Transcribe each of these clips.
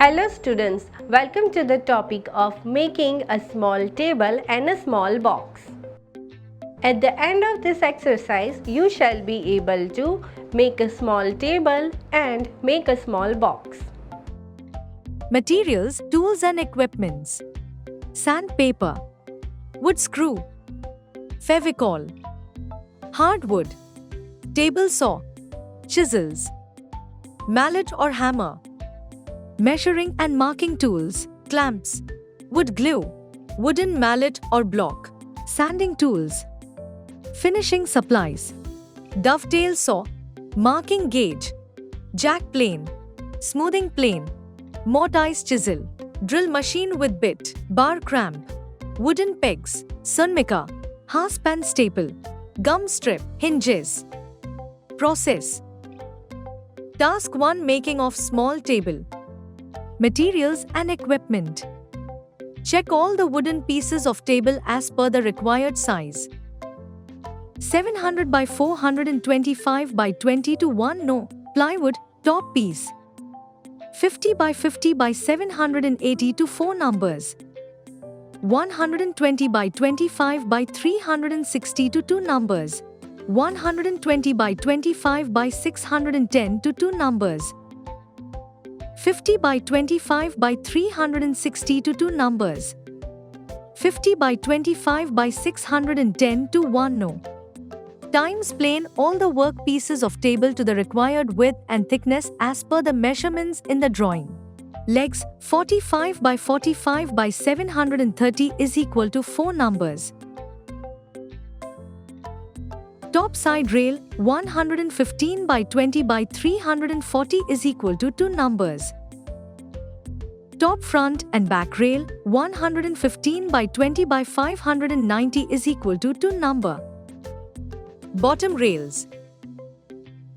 Hello students, welcome to the topic of making a small table and a small box. At the end of this exercise, you shall be able to make a small table and make a small box. Materials, tools and equipments. Sandpaper, wood screw, Fevicol, hardwood, table saw, chisels, mallet or hammer, measuring and marking tools, clamps, wood glue, wooden mallet or block, sanding tools, finishing supplies, dovetail saw, marking gauge, jack plane, smoothing plane, mortise chisel, drill machine with bit, bar cramp, wooden pegs, sunmica, haspan staple, gum strip, hinges. Process. Task 1, making of small table. Materials and equipment. Check all the wooden pieces of table as per the required size. 700 by 425 by 20 to 1 no, plywood, top piece. 50 by 50 by 780 to 4 numbers. 120 by 25 by 360 to 2 numbers. 120 by 25 by 610 to 2 numbers. 50 by 25 by 360 to 2 numbers. 50 by 25 by 610 to 1 no. Times plane all the work pieces of table to the required width and thickness as per the measurements in the drawing. Legs 45 by 45 by 730 is equal to 4 numbers. Top side rail 115 by 20 by 340 is equal to 2 numbers. Top front and back rail 115 by 20 by 590 is equal to 2 number. Bottom rails.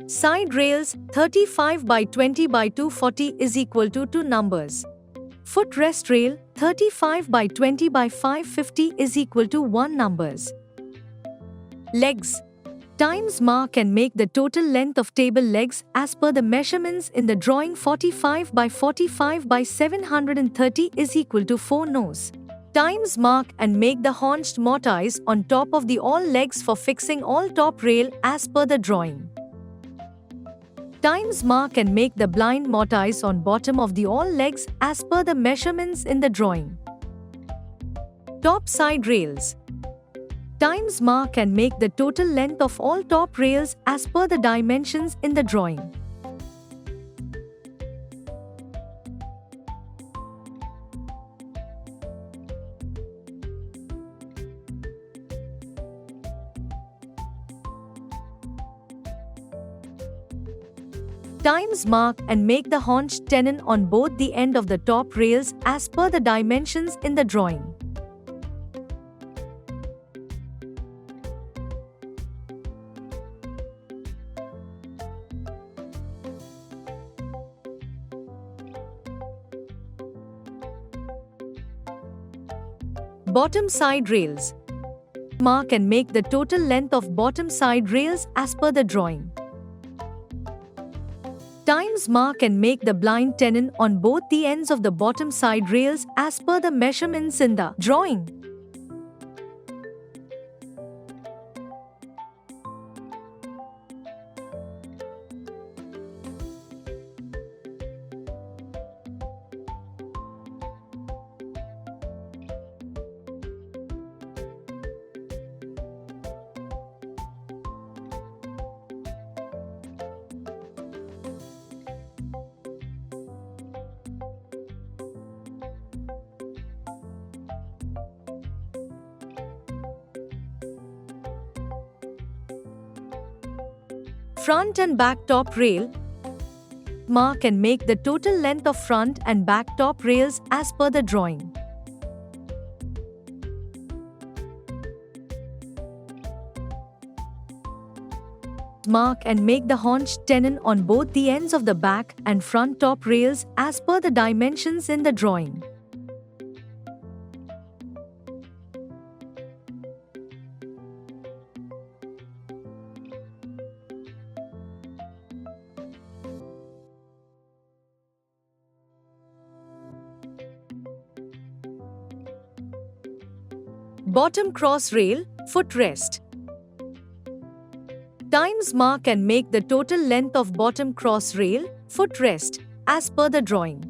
Side rails 35 by 20 by 240 is equal to 2 numbers. Footrest rail 35 by 20 by 550 is equal to 1 numbers. Legs. Times mark and make the total length of table legs as per the measurements in the drawing. 45 by 45 by 730 is equal to 4 nose. Times mark and make the haunched mortise on top of the all legs for fixing all top rail as per the drawing. Times mark and make the blind mortise on bottom of the all legs as per the measurements in the drawing. Top side rails. Times mark and make the total length of all top rails as per the dimensions in the drawing. Times mark and make the haunch tenon on both the end of the top rails as per the dimensions in the drawing. Bottom side rails. Mark and make the total length of bottom side rails as per the drawing. Times mark and make the blind tenon on both the ends of the bottom side rails as per the measurements in the drawing. Front and back top rail. Mark and make the total length of front and back top rails as per the drawing. Mark and make the haunch tenon on both the ends of the back and front top rails as per the dimensions in the drawing. Bottom cross rail, footrest. Times mark and make the total length of bottom cross rail, footrest, as per the drawing.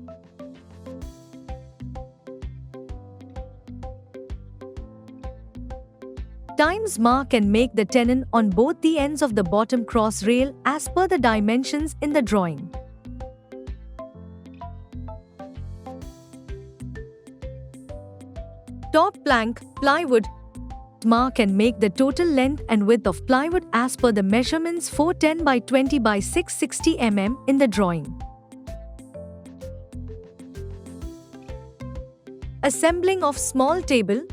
Times mark and make the tenon on both the ends of the bottom cross rail as per the dimensions in the drawing. Top plank, plywood. Mark and make the total length and width of plywood as per the measurements 410 by 20 by 660 mm in the drawing. Assembling of small table.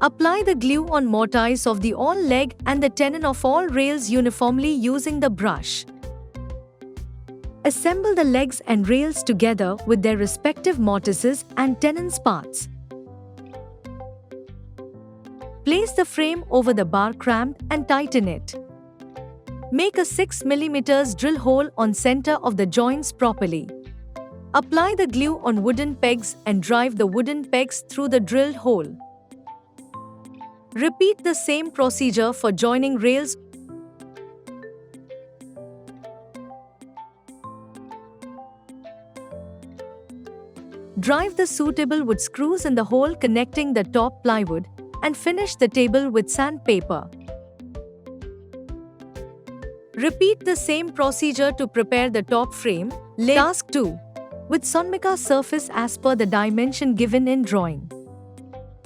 Apply the glue on mortise of the all leg and the tenon of all rails uniformly using the brush. Assemble the legs and rails together with their respective mortises and tenon parts. Place the frame over the bar cramp and tighten it. Make a 6 mm drill hole on center of the joints properly. Apply the glue on wooden pegs and drive the wooden pegs through the drilled hole. Repeat the same procedure for joining rails. Drive the suitable wood screws in the hole connecting the top plywood and finish the table with sandpaper. Repeat the same procedure to prepare the top frame. Task 2. With Sonmica surface as per the dimension given in drawing.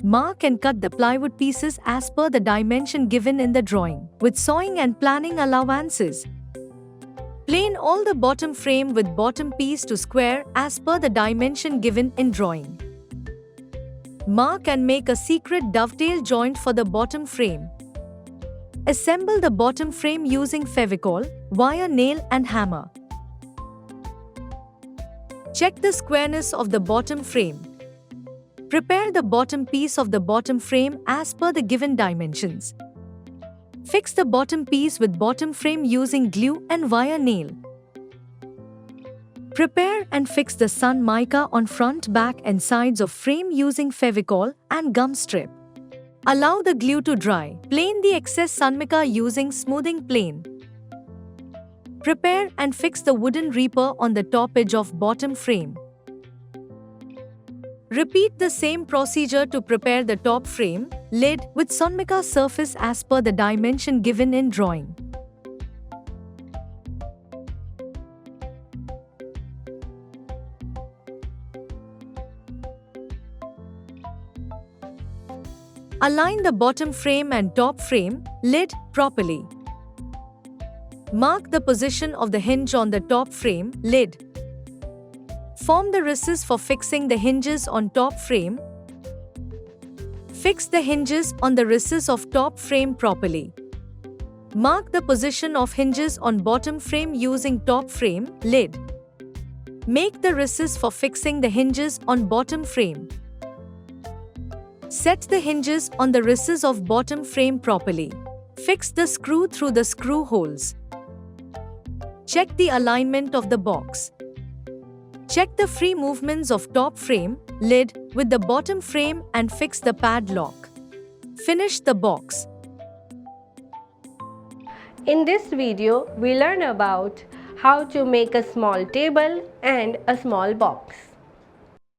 Mark and cut the plywood pieces as per the dimension given in the drawing, with sawing and planing allowances. Plane all the bottom frame with bottom piece to square as per the dimension given in drawing. Mark and make a secret dovetail joint for the bottom frame. Assemble the bottom frame using Fevicol, wire nail and hammer. Check the squareness of the bottom frame. Prepare the bottom piece of the bottom frame as per the given dimensions. Fix the bottom piece with bottom frame using glue and wire nail. Prepare and fix the sun mica on front, back and sides of frame using Fevicol and gum strip. Allow the glue to dry. Plane the excess sun mica using smoothing plane. Prepare and fix the wooden reaper on the top edge of bottom frame. Repeat the same procedure to prepare the top frame, lid, with Sonmica surface as per the dimension given in drawing. Align the bottom frame and top frame, lid, properly. Mark the position of the hinge on the top frame, lid. Form the recess for fixing the hinges on top frame. Fix the hinges on the recess of top frame properly. Mark the position of hinges on bottom frame using top frame, lid. Make the recess for fixing the hinges on bottom frame. Set the hinges on the recess of bottom frame properly. Fix the screw through the screw holes. Check the alignment of the box. Check the free movements of top frame, lid, with the bottom frame and fix the padlock. Finish the box. In this video, we learn about how to make a small table and a small box.